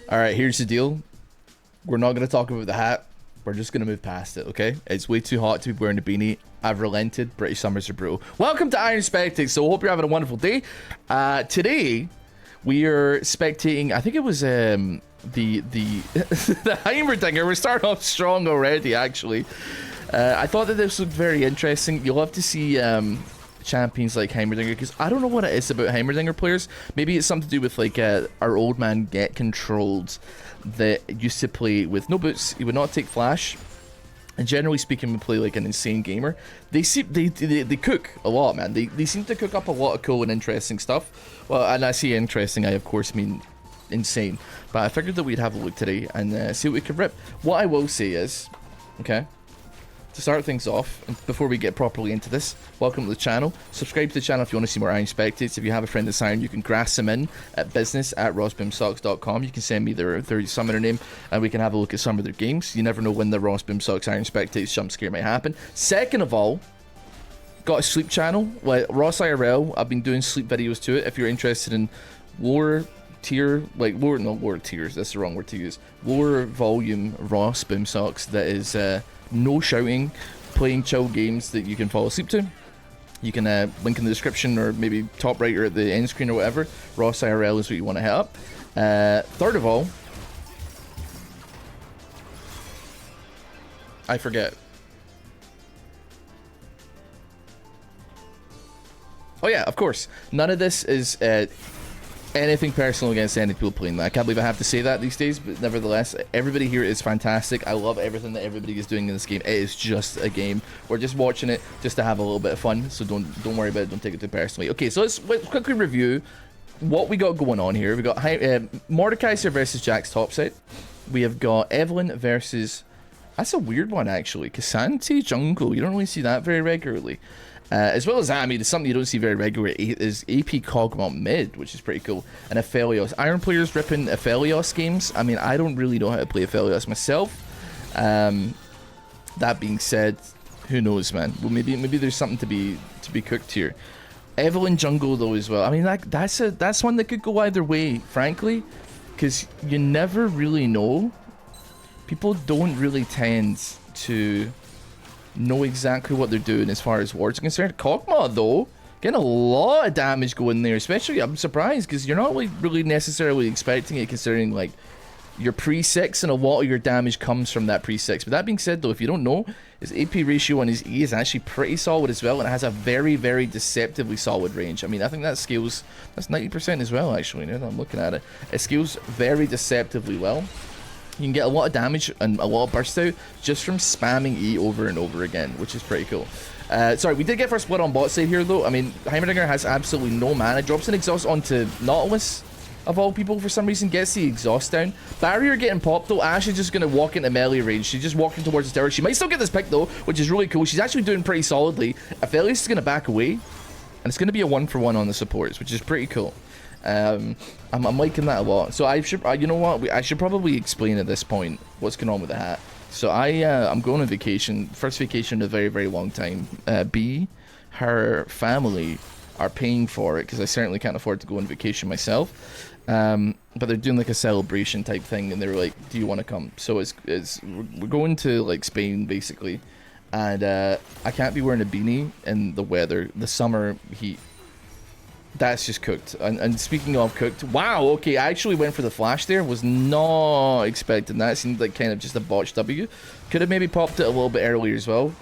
All right, here's the deal. We're not going to talk about the hat. We're just going to move past it, okay? It's way too hot to be wearing a beanie. I've relented. British summers are brutal. Welcome to Iron Spectates. So, hope you're having a wonderful day. Today, we are spectating, I think it was the the Heimerdinger. We're starting off strong already, actually. I thought that this looked very interesting. You'll have to see champions like Heimerdinger, because I don't know what it is about Heimerdinger players. Maybe it's something to do with like our old man Get Controlled that used to play with no boots. He would not take flash, and generally speaking would play like an insane gamer. They cook a lot, man. They seem to cook up a lot of cool and interesting stuff. Well, and I say interesting, I of course mean insane, but I figured that we'd have a look today and see what we could rip. What I will say is, okay, to start things off, and before we get properly into this, welcome to the channel. Subscribe to the channel if you want to see more Iron Spectates. If you have a friend that's Iron, you can grass them in at business@RossBoomsocks.com. You can send me their summoner name and we can have a look at some of their games. You never know when the RossBoomsocks Iron Spectates jump scare might happen. Second of all, got a sleep channel, like Ross IRL. I've been doing sleep videos to it. If you're interested in lower tier, like lower tiers, that's the wrong word to use, lower volume RossBoomsocks that is no shouting, playing chill games that you can fall asleep to. You can link in the description or maybe top right or at the end screen or whatever. Ross IRL is what you want to hit up. Third of all, I forget. Oh yeah, of course. None of this is anything personal against any people playing that. I can't believe I have to say that these days, but nevertheless, everybody here is fantastic. I love everything that everybody is doing in this game. It is just a game. We're just watching it just to have a little bit of fun, so don't worry about it. Don't take it too personally. Okay, so let's quickly review what we got going on here. We got Mordekaiser versus Jack's topside. We have got Evelyn versus, that's a weird one actually, Cassante Jungle. You don't really see that very regularly. As well as that, I mean, it's something you don't see very regularly is AP Kog'Maw mid, which is pretty cool. And Aphelios. Iron players ripping Aphelios games. I mean, I don't really know how to play Aphelios myself. That being said, who knows, man? Well, maybe there's something to be cooked here. Evelyn Jungle though as well. I mean, that's one that could go either way, frankly, because you never really know. People don't really tend to know exactly what they're doing as far as wards are concerned. Kog'Maw though, getting a lot of damage going there, especially I'm surprised because you're not like really necessarily expecting it, considering like your pre-6 and a lot of your damage comes from that pre-6. But that being said though, if you don't know, his AP ratio on his E is actually pretty solid as well, and it has a very, very deceptively solid range. I mean, I think that scales, that's 90% as well actually, now that I'm looking at it. It scales very deceptively well. You can get a lot of damage and a lot of burst out just from spamming E over and over again, which is pretty cool. Sorry, we did get first blood on bot side here though. I mean, Heimerdinger has absolutely no mana. Drops an exhaust onto Nautilus, of all people, for some reason. Gets the exhaust down. Barrier getting popped though. Ash is just going to walk into melee range. She's just walking towards the tower. She might still get this pick though, which is really cool. She's actually doing pretty solidly. Aphelios is going to back away, and it's going to be a 1-for-1 on the supports, which is pretty cool. I'm liking that a lot. So I should, you know what? I should probably explain at this point what's going on with the hat. So I'm going on vacation, first vacation in a very, very long time. B, her family are paying for it because I certainly can't afford to go on vacation myself. But they're doing like a celebration type thing, and they were like, "Do you want to come?" So we're going to like Spain basically, and I can't be wearing a beanie in the weather, the summer heat. That's just cooked. And speaking of cooked, wow, okay, I actually went for the flash there. Was not expecting that. It seemed like kind of just a botched W. Could have maybe popped it a little bit earlier as well,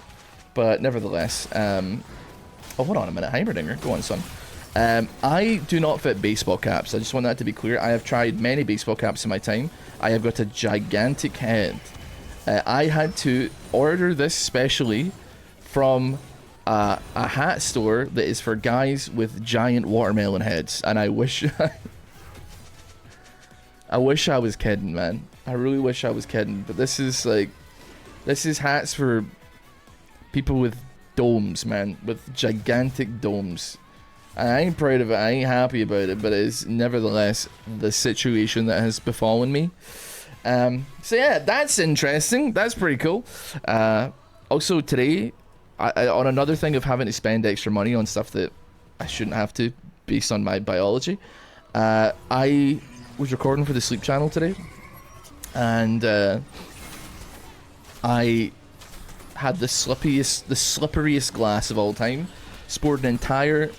but nevertheless. Oh, hold on a minute. Heimerdinger, go on, son. I do not fit baseball caps. I just want that to be clear. I have tried many baseball caps in my time. I have got a gigantic head. I had to order this specially from a hat store that is for guys with giant watermelon heads, and I wish I wish I was kidding, man. I really wish I was kidding, but this is hats for people with domes, man, with gigantic domes. And I ain't proud of it, I ain't happy about it, but it is nevertheless the situation that has befallen me. So yeah, that's interesting. That's pretty cool. Also today, I on another thing of having to spend extra money on stuff that I shouldn't have to based on my biology, I was recording for the Sleep channel today, and I had the slipperiest glass of all time. Spilled an entire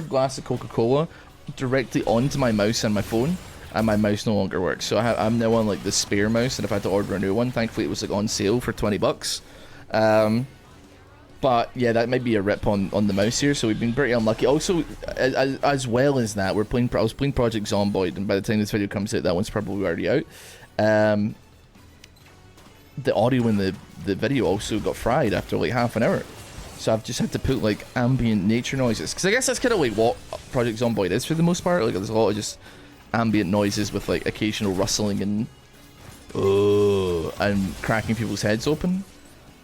glass of Coca-Cola directly onto my mouse and my phone, and my mouse no longer works. So I'm now on like the spare mouse, and I've had to order a new one. Thankfully, it was like on sale for $20. But yeah, that might be a rip on the mouse here. So we've been pretty unlucky. Also, as well as that, I was playing Project Zomboid, and by the time this video comes out, that one's probably already out. The audio in the video also got fried after like half an hour. So I've just had to put like ambient nature noises, because I guess that's kind of like what Project Zomboid is for the most part. Like there's a lot of just ambient noises with like occasional rustling and cracking people's heads open.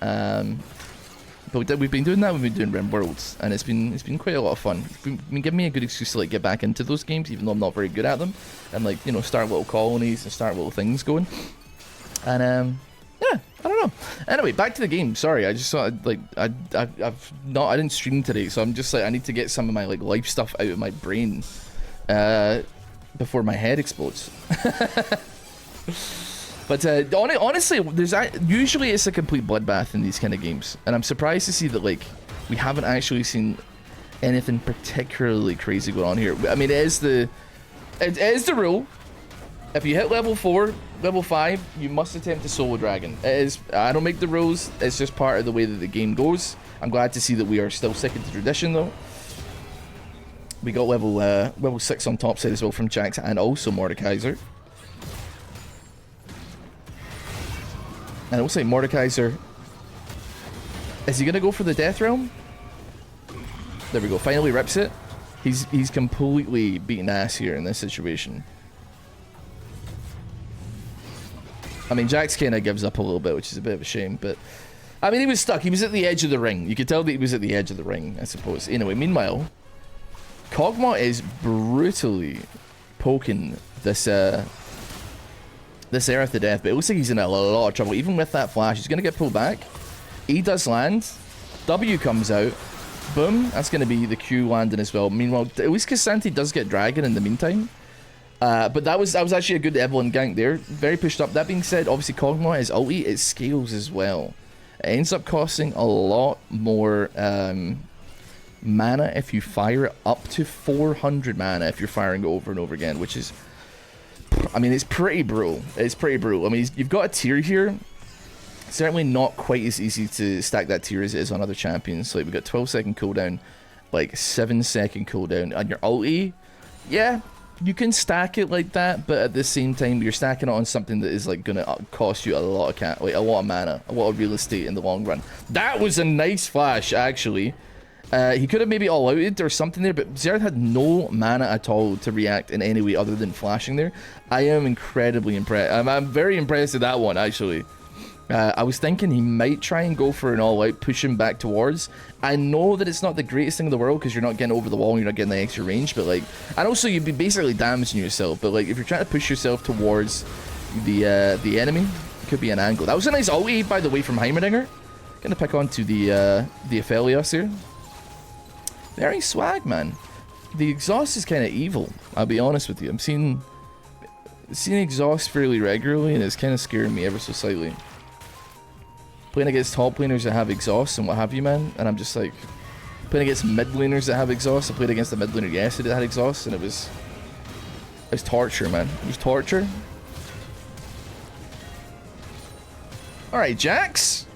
But we've been doing that. We've been doing Rim Worlds, and it's been quite a lot of fun. It's been giving me a good excuse to like get back into those games, even though I'm not very good at them, and like, you know, start little colonies and start little things going. And yeah, I don't know. Anyway, back to the game. Sorry, I just thought like I didn't stream today, so I'm just like, I need to get some of my like life stuff out of my brain before my head explodes. But honestly, usually it's a complete bloodbath in these kind of games, and I'm surprised to see that like we haven't actually seen anything particularly crazy going on here. I mean, it is the rule. If you hit level 4, level 5, you must attempt to solo dragon. It is. I don't make the rules. It's just part of the way that the game goes. I'm glad to see that we are still sticking to tradition, though. We got level 6 on top side as well from Jax and also Mordekaiser. And I will say Mordekaiser, is he gonna go for the Death Realm? There we go. Finally rips it. He's completely beaten ass here in this situation. I mean, Jax kind of gives up a little bit, which is a bit of a shame, but I mean, he was stuck. He was at the edge of the ring. You could tell that he was at the edge of the ring, I suppose. Anyway, meanwhile, Kog'Maw is brutally poking this Aerith to death, but it looks like he's in a lot of trouble. Even with that flash, he's going to get pulled back. E does land. W comes out. Boom. That's going to be the Q landing as well. Meanwhile, at least K'Sante does get Dragon in the meantime. But that was actually a good Evelynn gank there. Very pushed up. That being said, obviously Kog'Maw is ulti. It scales as well. It ends up costing a lot more mana if you fire it, up to 400 mana if you're firing it over and over again, which is, I mean, it's pretty brutal. It's pretty brutal. I mean, you've got a tier here. Certainly not quite as easy to stack that tier as it is on other champions. So like, we've got 12-second cooldown, like 7-second cooldown on your ulti. Yeah, you can stack it like that, but at the same time, you're stacking it on something that is like gonna cost you a lot of a lot of mana, a lot of real estate in the long run. That was a nice flash, actually. He could have maybe all-outed or something there, but Xerath had no mana at all to react in any way other than flashing there. I am incredibly impressed. I'm very impressed with that one, actually. I was thinking he might try and go for an all-out, push him back towards. I know that it's not the greatest thing in the world because you're not getting over the wall and you're not getting the extra range, but like, and also you'd be basically damaging yourself. But like, if you're trying to push yourself towards the enemy, it could be an angle. That was a nice ulti, by the way, from Heimerdinger. Gonna pick onto the Aphelios here. Very swag, man. The exhaust is kind of evil, I'll be honest with you. I'm seeing exhaust fairly regularly, and it's kind of scaring me ever so slightly. Playing against top laners that have exhaust and what have you, man, and I'm just like, playing against mid laners that have exhaust. I played against a mid laner yesterday that had exhaust, and it was torture, man. It was torture. Alright, Jax.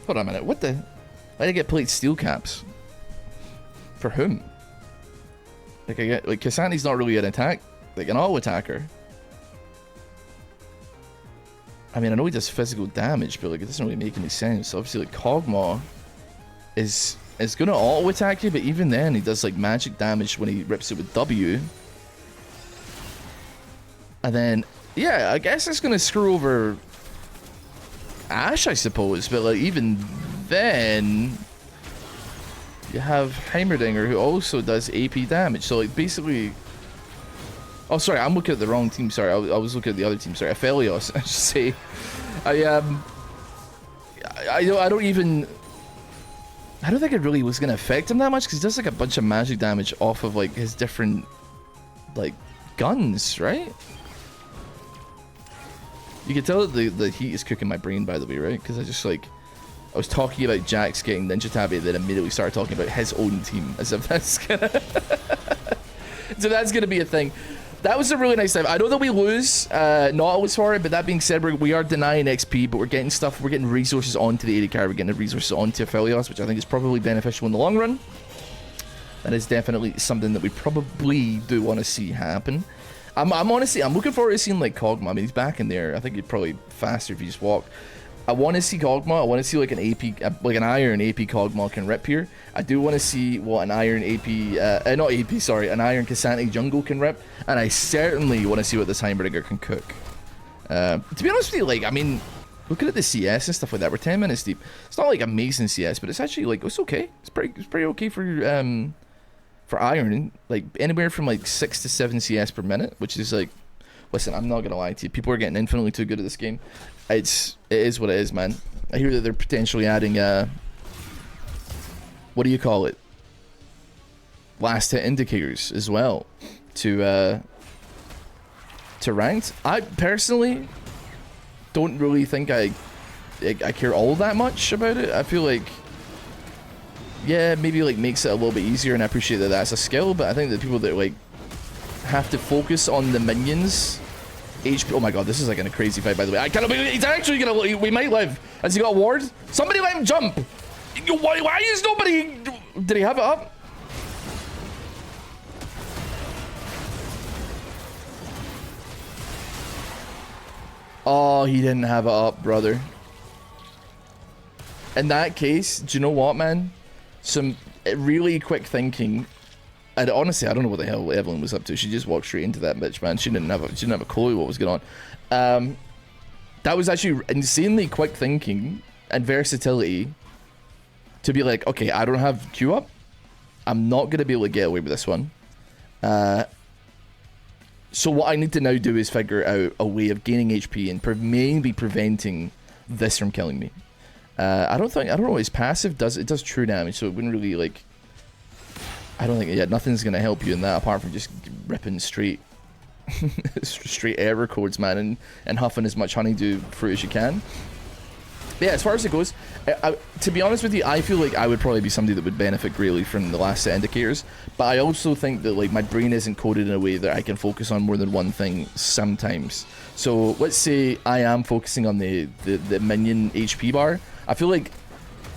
Hold on a minute, what the? Why did I get plate steel caps? For whom? Like, I get, like, K'Sante's not really an attack, like an auto attacker. I mean, I know he does physical damage, but like, it doesn't really make any sense. Obviously, like, Kog'Maw is gonna auto attack you, but even then, he does like magic damage when he rips it with W. And then, yeah, I guess it's gonna screw over Ashe, I suppose. But like, even then, you have Heimerdinger, who also does AP damage. So like, basically, oh, sorry, I'm looking at the wrong team. Sorry, I was looking at the other team. Sorry, Aphelios. I should say. I don't think it really was gonna affect him that much because he does like a bunch of magic damage off of like his different like guns, right? You can tell that the heat is cooking my brain, by the way, right? Because I was talking about Jax getting Ninja Tabi, then immediately started talking about his own team, as if that's gonna so that's gonna be a thing. That was a really nice time. I know that we lose not always for it, but that being said, we are denying XP, but we're getting stuff, we're getting resources onto the AD carry, we're getting the resources onto Aphelios, which I think is probably beneficial in the long run. That is definitely something that we probably do want to see happen. I'm honestly, I'm looking forward to seeing like Kog'Maw. I mean, he's back in there. I think he'd probably faster if he just walked. I want to see Kog'Maw. I want to see like an AP, like an Iron AP Kog'Maw can rip here. I do want to see what an Iron AP, not AP, sorry, an Iron K'Sante jungle can rip. And I certainly want to see what this Heimbringer can cook. To be honest with you, like, I mean, looking at the CS and stuff like that, we're 10 minutes deep. It's not like amazing CS, but it's actually like, it's okay. It's pretty okay for Iron. Like anywhere from like 6 to 7 CS per minute, which is like, listen, I'm not gonna lie to you. People are getting infinitely too good at this game. It is what it is, man. I hear that they're potentially adding what do you call it? Last hit indicators as well to ranked. I personally don't really think I care all that much about it. I feel like, yeah, maybe like makes it a little bit easier, and I appreciate that that's a skill, but I think that people that like have to focus on the minions HP. Oh my god, this is like in a crazy fight, by the way. I cannot believe he's actually gonna. We might live. Has he got a ward? Somebody let him jump. Why is nobody? Did he have it up? Oh, he didn't have it up, brother. In that case, do you know what, man? Some really quick thinking. And honestly, I don't know what the hell Evelyn was up to. She just walked straight into that bitch, man. She didn't have a clue what was going on. That was actually insanely quick thinking and versatility to be like, okay, I don't have Q up. I'm not gonna be able to get away with this one. So what I need to now do is figure out a way of gaining HP and maybe preventing this from killing me. I don't know. His passive does true damage, so it wouldn't really like. I don't think, yeah, nothing's gonna help you in that apart from just ripping straight error codes, man, and huffing as much honeydew fruit as you can. But yeah, as far as it goes, to be honest with you, I feel like I would probably be somebody that would benefit greatly from the last set indicators. But I also think that like my brain isn't coded in a way that I can focus on more than one thing sometimes. So let's say I am focusing on the minion HP bar. I feel like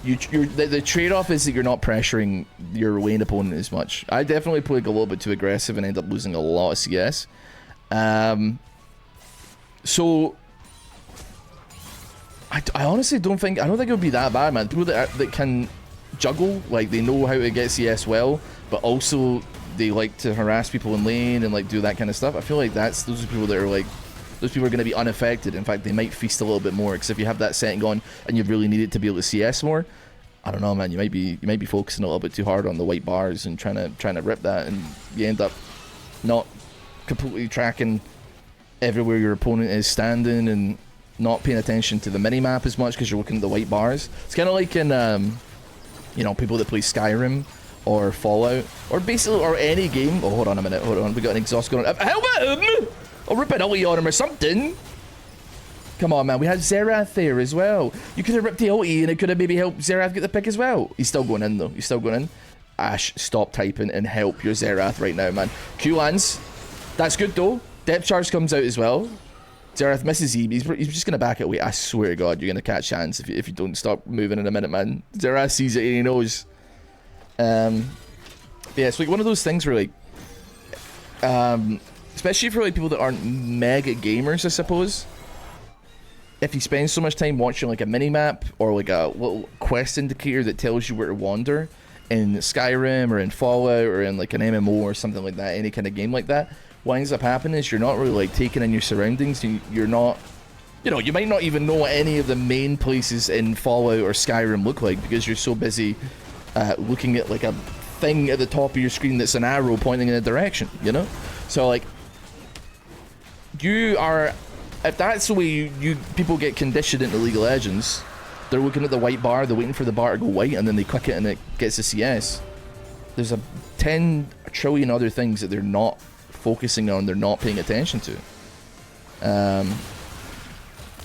the trade-off is that you're not pressuring your lane opponent as much. I definitely play like a little bit too aggressive and end up losing a lot of CS. So I honestly don't think it would be that bad, man. People that can juggle, like they know how to get CS well, but also they like to harass people in lane and like do that kind of stuff. I feel like those are people that are like. Those people are going to be unaffected. In fact, they might feast a little bit more, because if you have that setting on and you really need it to be able to CS more, I don't know, man. You might be focusing a little bit too hard on the white bars and trying to rip that, and you end up not completely tracking everywhere your opponent is standing and not paying attention to the mini map as much because you're looking at the white bars. It's kind of like in you know, people that play Skyrim or Fallout or basically or any game. Oh, hold on a minute. Hold on. We got an exhaust going on. Help him! I'll rip an ulti on him or something. Come on, man. We had Xerath there as well. You could have ripped the ulti and it could have maybe helped Xerath get the pick as well. He's still going in, though. He's still going in. Ash, stop typing and help your Xerath right now, man. Q lands. That's good, though. Depth charge comes out as well. Xerath misses E. He's just going to back it away. I swear to God, you're going to catch chance if you don't stop moving in a minute, man. Xerath sees it and he knows. Yeah, it's like one of those things where, like... especially for like people that aren't mega gamers, I suppose. If you spend so much time watching like a mini-map or like a little quest indicator that tells you where to wander in Skyrim or in Fallout or in like an MMO or something like that, any kind of game like that, what ends up happening is you're not really like taking in your surroundings. You're not, you know, you might not even know what any of the main places in Fallout or Skyrim look like because you're so busy looking at like a thing at the top of your screen that's an arrow pointing in a direction, you know? So like, you are, if that's the way people get conditioned into League of Legends, they're looking at the white bar, they're waiting for the bar to go white, and then they click it and it gets a CS. There's a 10 trillion other things that they're not focusing on, they're not paying attention to.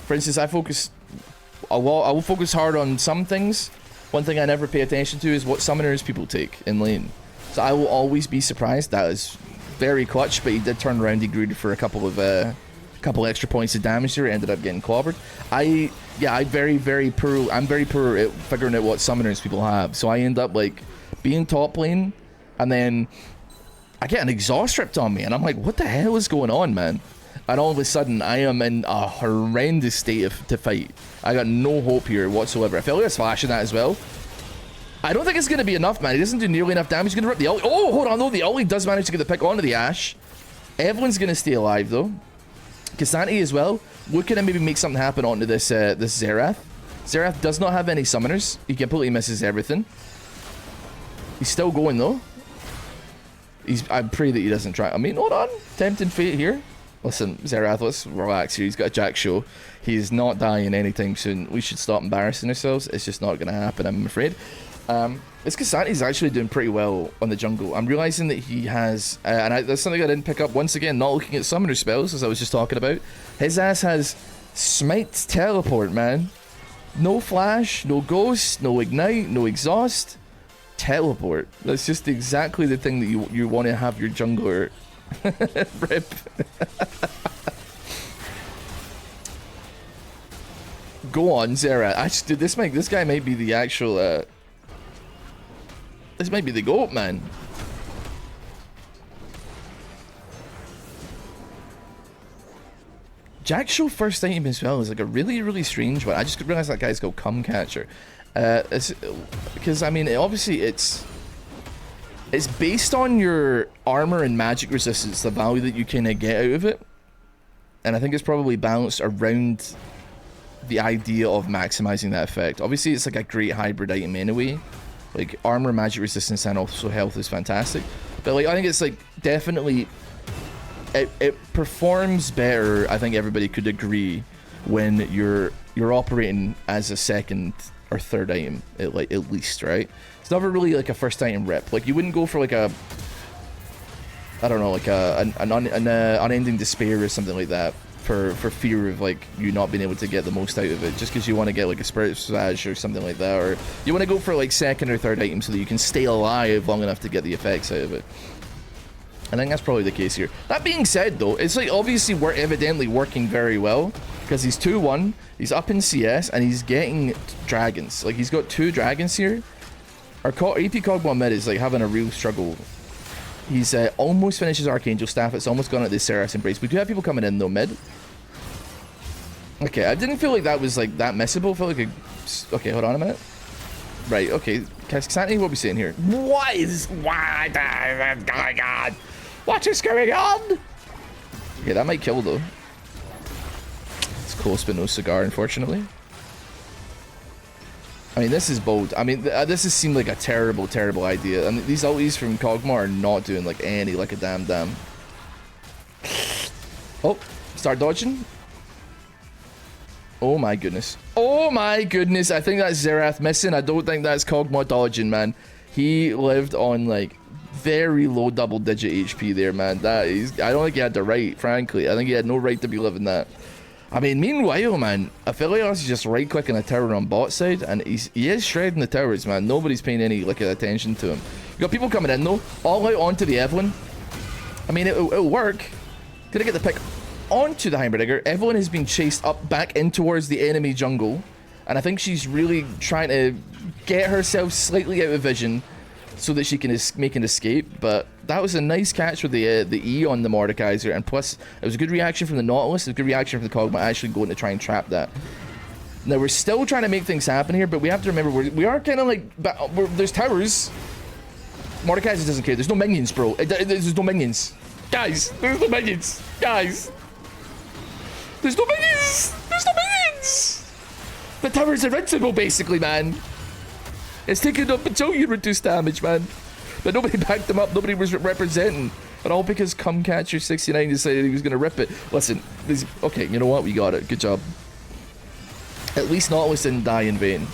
For instance, I will focus hard on some things. One thing I never pay attention to is what summoners people take in lane. So I will always be surprised. That is very clutch, but he did turn around, he greeted for a couple extra points of damage there, ended up getting clobbered. I'm very poor at figuring out what summoners people have. So I end up like being top lane, and then I get an exhaust ripped on me, and I'm like, what the hell is going on, man? And all of a sudden, I am in a horrendous state to fight. I got no hope here whatsoever. I feel like I was flashing that as well. I don't think it's going to be enough, man. He doesn't do nearly enough damage. He's going to rip the ult. Oh, hold on, though. The ult does manage to get the pick onto the Ashe. Evelyn's going to stay alive, though. Kassanti as well. Looking to maybe make something happen onto this this Xerath. Xerath does not have any summoners. He completely misses everything. He's still going, though. I pray that he doesn't try. I mean, hold on. Tempting fate here. Listen, Xerath, let's relax here. He's got a Jack show. He's not dying anytime soon. We should stop embarrassing ourselves. It's just not going to happen, I'm afraid. This Kassanti's actually doing pretty well on the jungle. I'm realizing that he has, that's something I didn't pick up once again, not looking at summoner spells, as I was just talking about. His ass has Smite Teleport, man. No flash, no ghost, no ignite, no exhaust. Teleport. That's just exactly the thing that you want to have your jungler. Rip. Go on, Xerath. Dude, this guy might be the actual, this might be the GOAT, man. Jack Show first item as well is like a really, really strange one. I just realized that guy's called Cum Catcher. Because, I mean, obviously it's based on your armor and magic resistance, the value that you kind of get out of it. And I think it's probably balanced around the idea of maximizing that effect. Obviously, it's like a great hybrid item anyway. Like, armor, magic resistance, and also health is fantastic. But, like, I think it's, like, definitely... It performs better, I think everybody could agree, when you're operating as a second or third item, at least, right? It's never really, like, a first item rep. Like, you wouldn't go for, like, a... I don't know, like, an unending despair or something like that. For fear of, like, you not being able to get the most out of it, just because you want to get, like, a Spirit Savage or something like that, or you want to go for, like, second or third item so that you can stay alive long enough to get the effects out of it. I think that's probably the case here. That being said, though, it's, like, obviously we're evidently working very well, because he's 2-1, he's up in CS, and he's getting dragons. Like, he's got 2 dragons here. Our AP Kog'Maw mid is, like, having a real struggle. He's almost finished his Archangel Staff. It's almost gone at the Seraph's Embrace. We do have people coming in, though, mid. Okay, I didn't feel like that was, like, that missable. I felt like a... Okay, hold on a minute. Right, okay. Kassanti, what are we saying here? What is going on? What is going on? Okay, that might kill, though. It's close, but no cigar, unfortunately. I mean, this is bold. I mean, this has seemed like a terrible, terrible idea. I mean, these ultis from Kog'Maw are not doing, like, any, like, a damn. Oh, start dodging. Oh my goodness. Oh my goodness. I think that's Xerath missing. I don't think that's Kog'Maw dodging, man. He lived on, like, very low double-digit HP there, man. I don't think he had the right, frankly. I think he had no right to be living that. I mean, meanwhile, man, Aphelios is just right-clicking a tower on bot side, and he is shredding the towers, man. Nobody's paying any, like, attention to him. You got people coming in, though. All out onto the Evelyn. I mean, it'll work. Gonna get the pick onto the Heimerdinger. Evelyn has been chased up back in towards the enemy jungle, and I think she's really trying to get herself slightly out of vision so that she can make an escape. But that was a nice catch with the E on the Mordekaiser, and plus it was a good reaction from the Nautilus, a good reaction from the Kog'Maw actually going to try and trap that. Now we're still trying to make things happen here, but we have to remember we are kind of like there's towers. Mordekaiser doesn't care. There's no minions, bro. There's no minions, guys. There's no minions, guys. There's no minions! There's no minions! The tower's invincible, basically, man. It's taking up bajillion reduced damage, man. But nobody backed them up. Nobody was representing. And all because Cumcatcher69 decided he was going to rip it. Listen, okay, you know what? We got it. Good job. At least Nautilus didn't die in vain.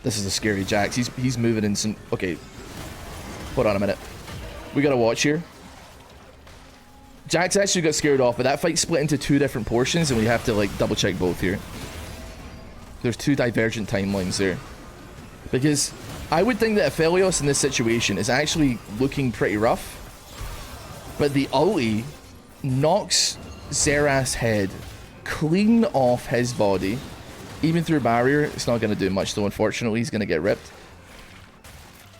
This is a scary Jax. He's moving in some... Okay. Hold on a minute. We gotta watch here. Jax actually got scared off, but that fight split into 2 different portions, and we have to like double check both here. There's 2 divergent timelines there. Because I would think that Aphelios in this situation is actually looking pretty rough. But the ulti knocks Xerath's head clean off his body. Even through barrier, it's not going to do much though, unfortunately. He's going to get ripped.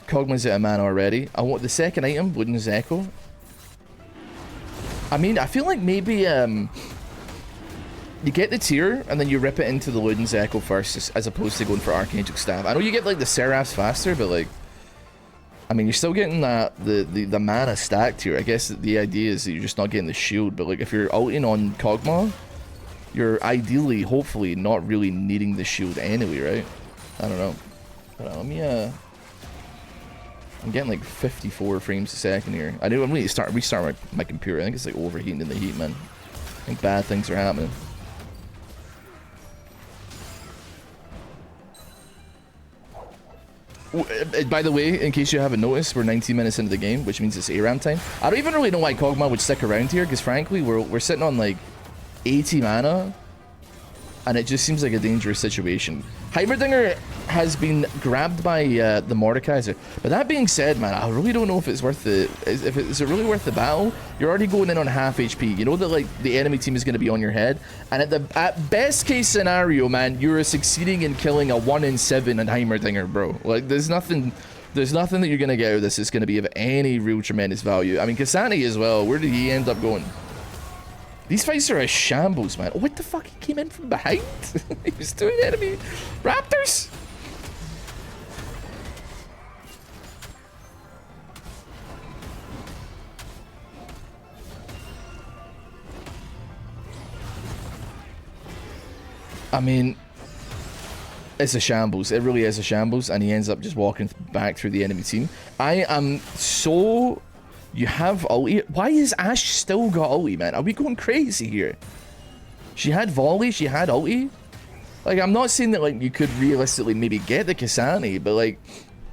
Kog'Maw's out of mana already. I want the second item, Luden's Echo. I mean, I feel like maybe you get the tier and then you rip it into the Luden's Echo first as opposed to going for Archangel Staff. I know you get like the Seraphs faster, but like, I mean, you're still getting the mana stacked here. I guess the idea is that you're just not getting the shield, but like if you're ulting on Kog'Maw, you're ideally, hopefully, not really needing the shield anyway, right? I don't know. Hold on, let me I'm getting like 54 frames a second here. I need to restart my computer. I think it's like overheating in the heat, man. I think bad things are happening. By the way, in case you haven't noticed, we're 19 minutes into the game, which means it's ARAM time. I don't even really know why Kog'Maw would stick around here, because frankly, we're sitting on like 80 mana, and it just seems like a dangerous situation. Heimerdinger has been grabbed by the Mordekaiser, but that being said, man, I really don't know if it's worth the is it really worth the battle. You're already going in on half HP. You know that like the enemy team is going to be on your head, and at best case scenario, man, you're succeeding in killing a 1 in 7 in Heimerdinger, bro. Like there's nothing that you're gonna get out of this. It's gonna be of any real tremendous value. I mean, Kasani as well. Where did he end up going? These fights are a shambles, man. Oh, what the fuck? He came in from behind? He was doing enemy raptors? I mean, it's a shambles. It really is a shambles, and he ends up just walking back through the enemy team. I am so... You have ulti. Why is Ashe still got ulti, man? Are we going crazy here? She had volley, she had ulti. Like, I'm not saying that like you could realistically maybe get the Kasani, but like,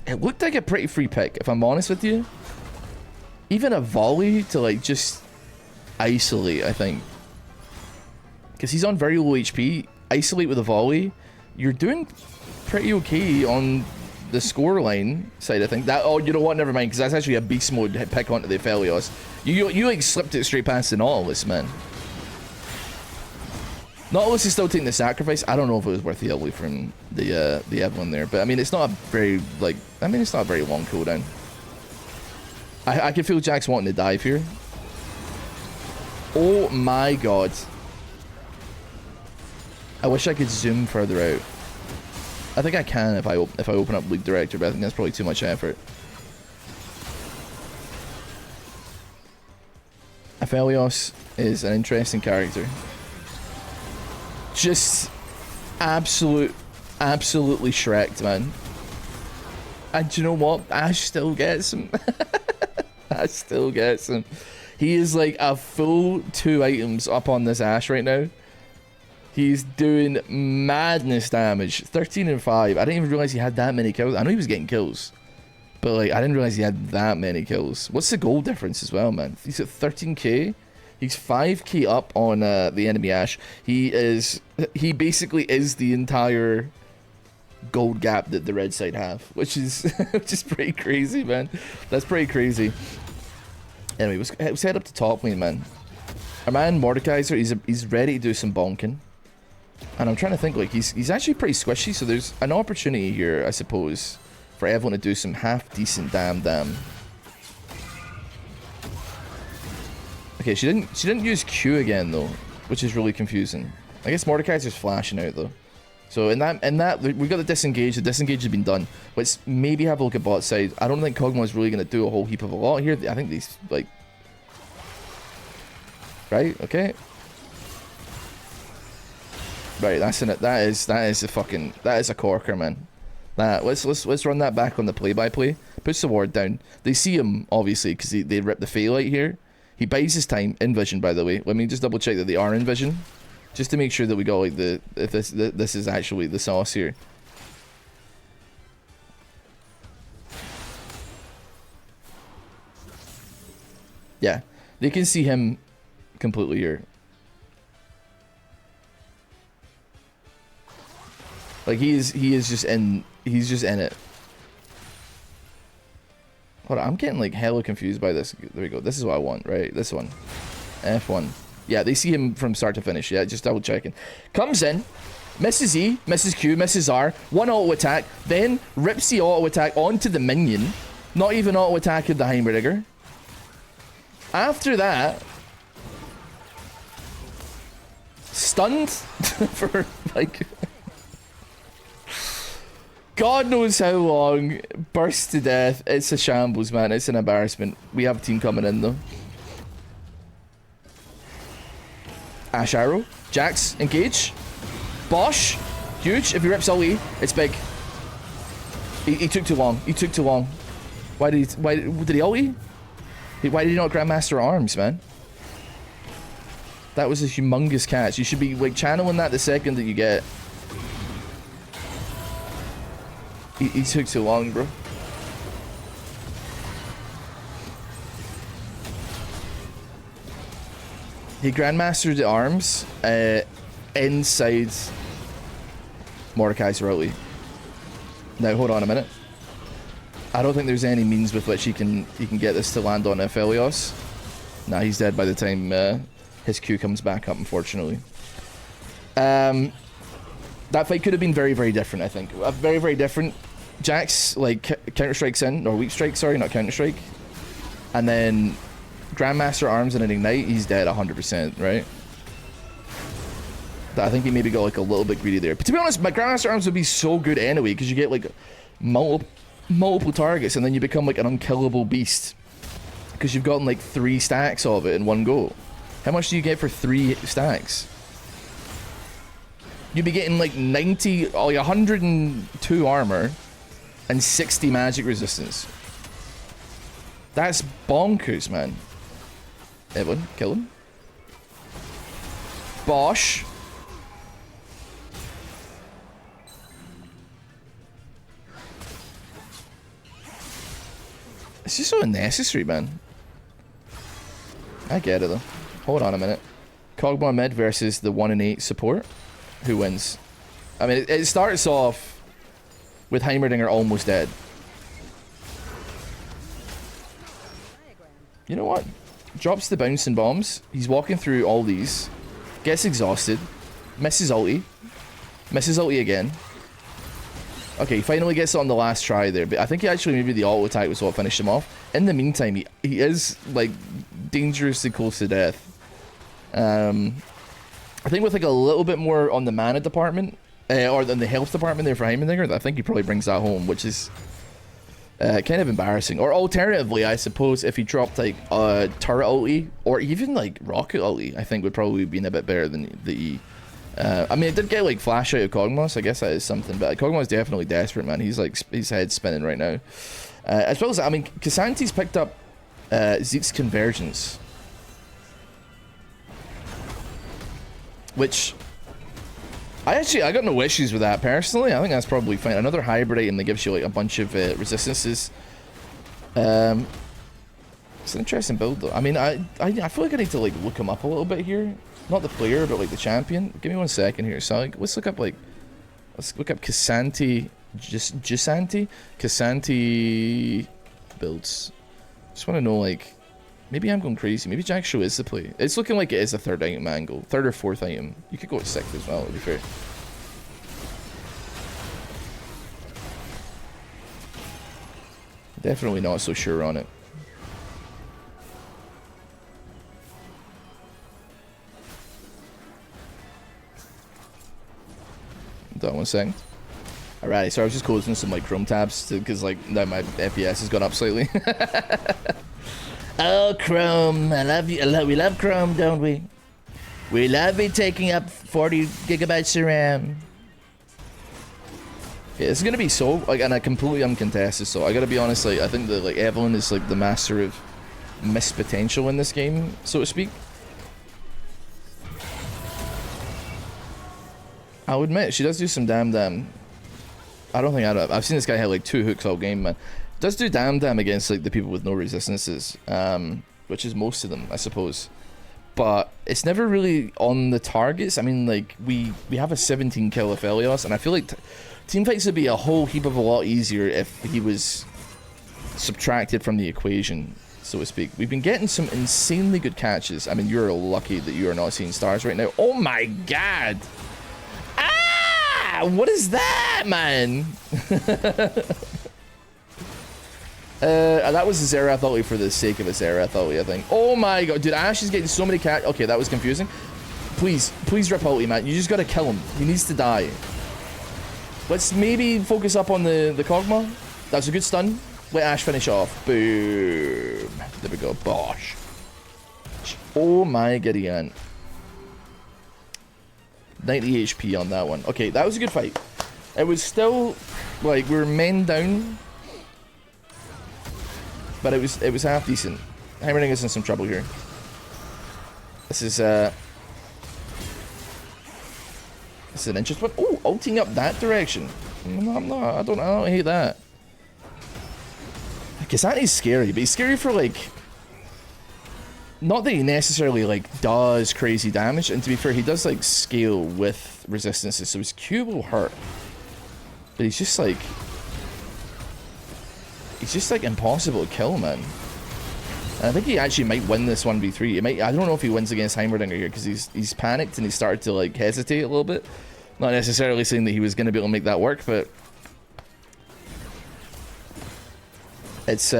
it looked like a pretty free pick, if I'm honest with you. Even a volley to like just isolate, I think. Because he's on very low HP. Isolate with a volley. You're doing pretty okay on the scoreline side, I think. That, oh, you know what? Never mind, because that's actually a beast mode pick onto the Aphelios. You like slipped it straight past the Nautilus, man. Nautilus is still taking the sacrifice. I don't know if it was worth the ulti from the Evelyn there, but I mean, it's not a very like. I mean, it's not a very long cooldown. I can feel Jax wanting to dive here. Oh my god! I wish I could zoom further out. I think I can if I open up League Director, but I think that's probably too much effort. Aphelios is an interesting character. Just absolutely Shrek'd, man. And do you know what? Ashe still gets him. Ashe still gets him. He is like a full 2 items up on this Ashe right now. He's doing madness damage. 13 and 5. I didn't even realize he had that many kills. I know he was getting kills, but like I didn't realize he had that many kills. What's the gold difference as well, man? He's at 13k. He's 5k up on the enemy Ashe. He basically is the entire gold gap that the red side have, which is pretty crazy, man. That's pretty crazy. Anyway, let's head up to top lane, man. Our man Mordekaiser, he's ready to do some bonking. And I'm trying to think, like, he's actually pretty squishy, so there's an opportunity here, I suppose, for Evelyn to do some half-decent damn. Okay, she didn't use Q again, though, which is really confusing. I guess Mordekaiser's flashing out, though. So in that, we got the disengage. The disengage has been done. Let's maybe have a look at bot side. I don't think Kog'Maw's really going to do a whole heap of a lot here. I think these, like... Right, okay. Right, that is a corker, man. Let's run that back on the play-by-play. Puts the ward down. They see him obviously because they rip the Phaelite here. He buys his time in vision, by the way. Let me just double check that they are in vision, just to make sure that we got like if this is actually the sauce here. Yeah, they can see him completely here. Like he's just in it. Hold on, I'm getting like hella confused by this. There we go. This is what I want, right? This one. F1. Yeah, they see him from start to finish. Yeah, just double checking. Comes in, misses E, misses Q, misses R, one auto attack, then rips the auto attack onto the minion. Not even auto attacking the Heimerdinger. After that, stunned for like God knows how long, burst to death. It's a shambles, man. It's an embarrassment. We have a team coming in though. Ash Arrow, Jax, engage. Bosch, huge. If he rips ulti, it's big. He took too long. He took too long. Why did he ulti? Why did he not Grandmaster Arms, man? That was a humongous catch. You should be like channeling that the second that you get. He took too long, bro. He Grandmastered the arms inside Mordekaiser ulti. Now hold on a minute. I don't think there's any means with which he can get this to land on Aphelios. Nah, he's dead by the time his Q comes back up, unfortunately. That fight could have been very, very different, I think. Very, very different. Jax, like, counter-strikes in, or weak strike, sorry, not counter-strike. And then Grandmaster arms and an ignite, he's dead 100%, right? I think he maybe got, like, a little bit greedy there. But to be honest, my Grandmaster arms would be so good anyway, because you get, like, multiple targets, and then you become, like, an unkillable beast. Because you've gotten, like, 3 stacks of it in one go. How much do you get for 3 stacks? You'd be getting, like, 102 armor and 60 magic resistance. That's bonkers, man. Evelyn, kill him. Bosch. It's just so unnecessary, man. I get it, though. Hold on a minute. Kog'Maw mid versus the 1 and 8 support. Who wins? I mean, it starts off with Heimerdinger almost dead. You know what? Drops the bouncing bombs. He's walking through all these. Gets exhausted. Misses ulti. Misses ulti again. Okay, he finally gets it on the last try there. But I think he actually, maybe the auto attack was what finished him off. In the meantime, he is, like, dangerously close to death. I think with, like, a little bit more on the mana department, or in the health department there for Heimerdinger, I think he probably brings that home, which is kind of embarrassing. Or alternatively, I suppose, if he dropped, like, turret ulti, or even, like, rocket ulti, I think would probably be a bit better than the E. I mean, it did get, like, flash out of Kog'Maw, so I guess that is something, but Kog'Maw is definitely desperate, man. He's, like, his head's spinning right now. As well as, I mean, K'Sante's picked up Zeke's Convergence, which I got no issues with that personally. I think that's probably fine. Another hybrid item that gives you like a bunch of resistances. It's an interesting build though. I mean, I feel like I need to like look him up a little bit here. Not the player, but like the champion. Give me 1 second here. So like, let's look up K'Sante, K'Sante builds. Just want to know like. Maybe I'm going crazy. Maybe Jaxo is the play. It's looking like it is a 3rd item angle. 3rd or 4th item. You could go with 6th as well, to be fair. Definitely not so sure on it. Hold on 1 second. Alright, so I was just closing some like Chrome tabs because like now my FPS has gone up slightly. Oh, Chrome. I love you. We love Chrome, don't we? We love it taking up 40 gigabytes of RAM. Yeah, it's gonna be so like, and I completely uncontested. So I gotta be honest, like I think that like Evelyn is like the master of missed potential in this game, so to speak. I'll admit she does do some damn. I don't think I've seen this guy hit like 2 hooks all game, man. Does do damn against like the people with no resistances. which is most of them, I suppose. But it's never really on the targets. I mean, like, we have a 17 kill Aphelios, and I feel like team fights would be a whole heap of a lot easier if he was subtracted from the equation, so to speak. We've been getting some insanely good catches. I mean, you're lucky that you are not seeing stars right now. Oh my god! Ah! What is that, man? That was a Zerath ulti for the sake of a Zerath ulti, I think. Oh my god, dude, Ash is getting so many cat. Okay, that was confusing. Please rip ulti, man. You just gotta kill him. He needs to die. Let's maybe focus up on the Kog'Maw. That's a good stun. Let Ash finish off. Boom. There we go. Bosh. Oh my Gideon. 90 HP on that one. Okay, that was a good fight. It was still, like, we were men down. But it was half decent. Heimerdinger is in some trouble here. This is an interesting one. Oh, ulting up that direction. I don't hate that. Because that is scary, but he's scary for, like, not that he necessarily, like, does crazy damage, and to be fair, he does, like, scale with resistances, so his Q will hurt. But he's just, like, impossible to kill, man. And I think he actually might win this 1v3. He might, I don't know if he wins against Heimerdinger here, because he's panicked and he started to, like, hesitate a little bit. Not necessarily saying that he was going to be able to make that work, but it's,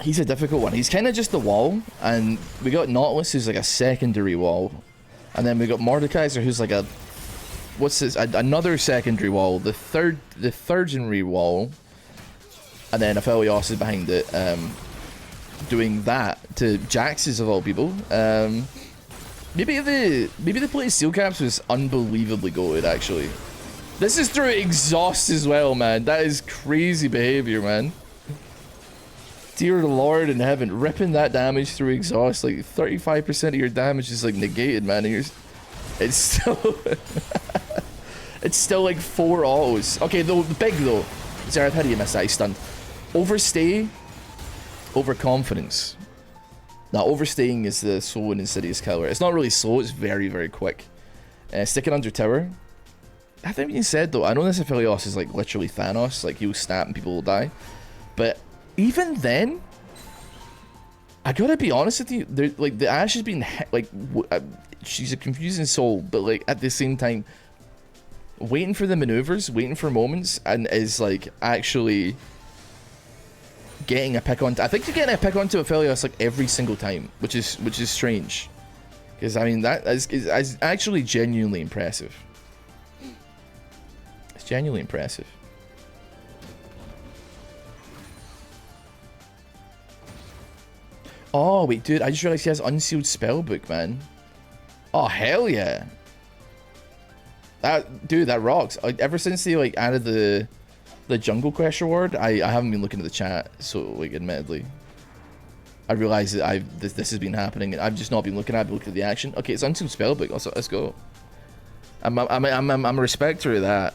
he's a difficult one. He's kind of just the wall, and we got Nautilus, who's like a secondary wall, and then we got Mordekaiser, who's like a, what's this, another secondary wall, the thirdary wall, and then Aphelios is behind it, doing that to Jax's of all people. Maybe the play Steel Caps was unbelievably goated, actually. This is through exhaust as well, man. That is crazy behavior, man. Dear Lord in heaven, ripping that damage through exhaust, like 35% of your damage is like negated, man. And it's still it's still like 4 autos. Okay, though, big though. Zerath, how do you miss that? He's stunned. Overstay, overconfidence. Now, overstaying is the slow and insidious killer. It's not really slow, it's very, very quick. Sticking under tower. That being said, though, I know this Aphelios is like literally Thanos, like he'll snap and people will die. But even then, I gotta be honest with you, like the Ashe has been like, she's a confusing soul, but like at the same time, waiting for the maneuvers, waiting for moments, and is like actually getting a pick on. I think you're getting a pick onto Aphelios like every single time, which is strange, because I mean that is actually genuinely impressive. It's genuinely impressive. Oh wait, dude! I just realized he has unsealed spellbook, man. Oh hell yeah! That rocks. Ever since they like added the jungle quest reward, I haven't been looking at the chat. So like, admittedly, I realize that this has been happening, and I've just not been looking at it. Look at the action. Okay, it's unsealed spellbook. Also, let's go. I'm a respecter of that.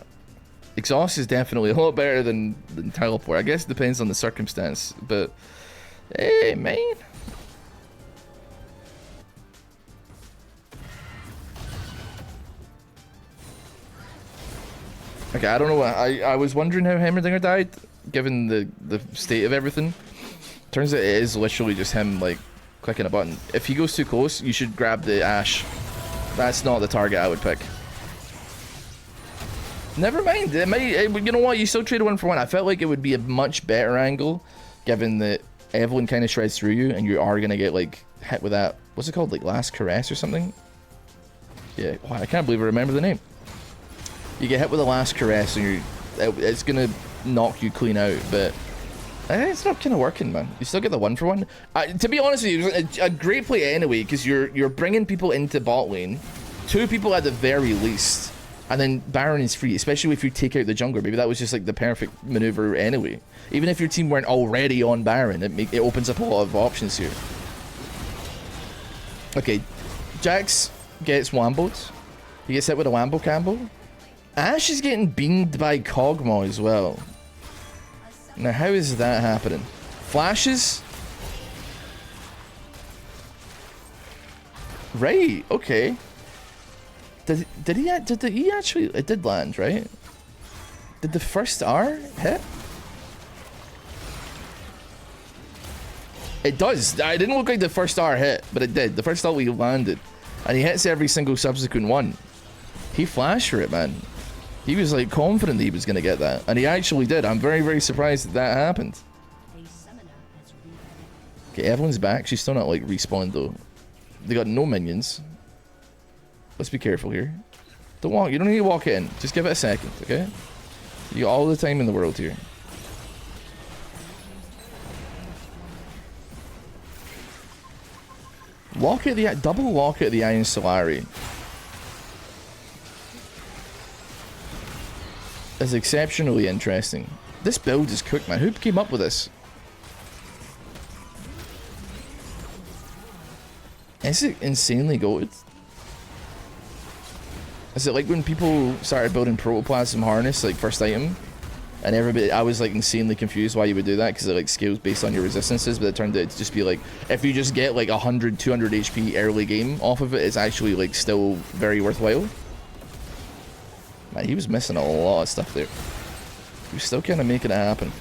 Exhaust is definitely a lot better than teleport. I guess it depends on the circumstance, but hey, man. Okay, I don't know. I was wondering how Heimerdinger died, given the state of everything. Turns out it is literally just him like clicking a button. If he goes too close, you should grab the Ashe. That's not the target I would pick. Never mind. It might. You know what? You still trade 1 for 1. I felt like it would be a much better angle, given that Evelyn kind of shreds through you, and you are gonna get like hit with that. What's it called? Like last caress or something? Yeah. Wow, I can't believe I remember the name. You get hit with the last caress, and it's gonna knock you clean out. But it's not kind of working, man. You still get the 1 for 1. To be honest with you, it was a great play anyway, because you're bringing people into bot lane, 2 people at the very least. And then Baron is free, especially if you take out the jungler. Maybe that was just like the perfect maneuver anyway. Even if your team weren't already on Baron, it opens up a lot of options here. Okay, Jax gets wamboed. He gets hit with a wambo combo. Ashe is getting beamed by Kog'Maw as well. Now, how is that happening? Flashes Right, okay. Did he actually, it did land, right? Did the first R hit? It does. It didn't look like the first R hit, but it did. The first R we landed. And he hits every single subsequent one. He flashed for it, man. He was like confident that he was going to get that. And he actually did. I'm very, very surprised that that happened. Okay, Evelyn's back. She's still not like respawned though. They got no minions. Let's be careful here. Don't walk. You don't need to walk in. Just give it a second, okay? You got all the time in the world here. Lock at the double lock at the Iron Solari is exceptionally interesting. This build is cooked, man. Who came up with this? Is it insanely goated? Is it like when people started building protoplasm harness, like first item, and everybody, I was like insanely confused why you would do that, because it like scales based on your resistances, but it turned out to just be like, if you just get like 100, 200 HP early game off of it, it's actually like still very worthwhile. Man, he was missing a lot of stuff there. He was still kind of making it happen.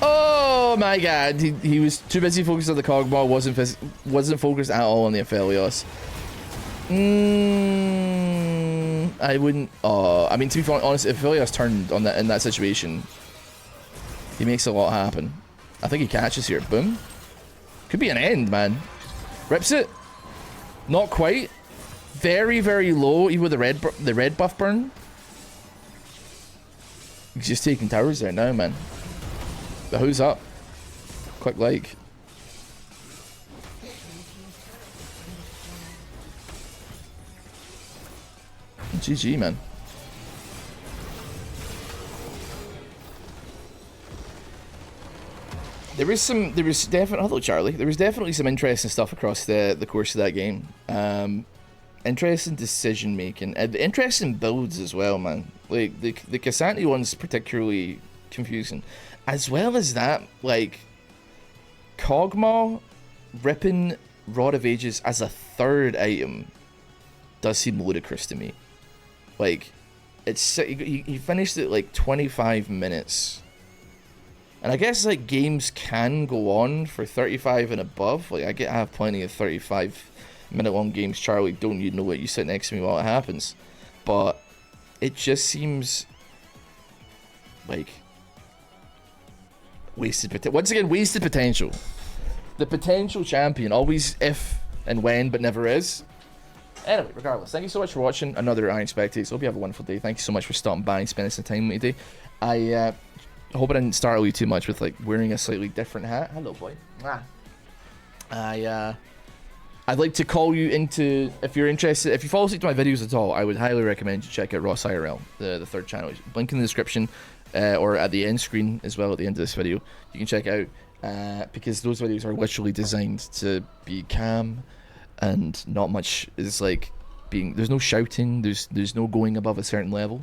Oh my god, he was too busy focused on the Cogmaw, wasn't focused at all on the Aphelios. I wouldn't. I mean, to be honest, if Aphelios turned on that in that situation, he makes a lot happen. I think he catches here. Boom. Could be an end, man. Rips it. Not quite. Very, very low. Even with the red buff burn. He's just taking towers there now, man. But who's up? Quick like. GG, man. There was definitely, hello Charlie, there was definitely some interesting stuff across the course of that game. Interesting decision making, interesting builds as well, man. Like the Cassandra one's particularly confusing, as well as that, like Cogmaw ripping Rod of Ages as a third item does seem ludicrous to me. Like, it's he finished it like 25 minutes. And I guess like games can go on for 35 and above. Like I have plenty of 35-minute long games. Charlie, don't you know it? You sit next to me while it happens. But it just seems like wasted potential. Once again, wasted potential. The potential champion, always if and when, but never is. Anyway, regardless, thank you so much for watching another Iron Spectators. Hope you have a wonderful day. Thank you so much for stopping by and spending some time with me today. I hope I didn't startle you too much with like wearing a slightly different hat. Hello, boy. I'd like to call you into, if you're interested, if you fall asleep to my videos at all, I would highly recommend you check out Ross IRL, the third channel. Link in the description or at the end screen as well at the end of this video. You can check out because those videos are literally designed to be calm. And not much is like being, there's no shouting, there's no going above a certain level,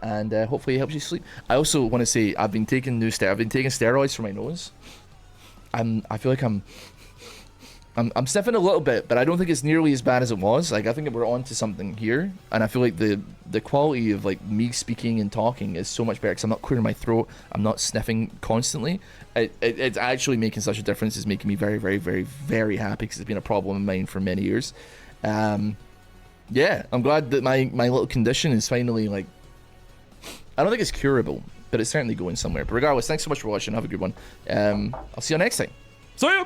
and hopefully it helps you sleep. I also want to say I've been taking steroids for my nose. I feel like I'm sniffing a little bit, but I don't think it's nearly as bad as it was. Like I think we're onto something here, and I feel like the quality of like me speaking and talking is so much better because I'm not clearing my throat, I'm not sniffing constantly. It's actually making such a difference. It's making me very, very, very, very happy because it's been a problem of mine for many years. Yeah, I'm glad that my little condition is finally like, I don't think it's curable, but it's certainly going somewhere. But regardless, thanks so much for watching. Have a good one. I'll see you next time. See ya.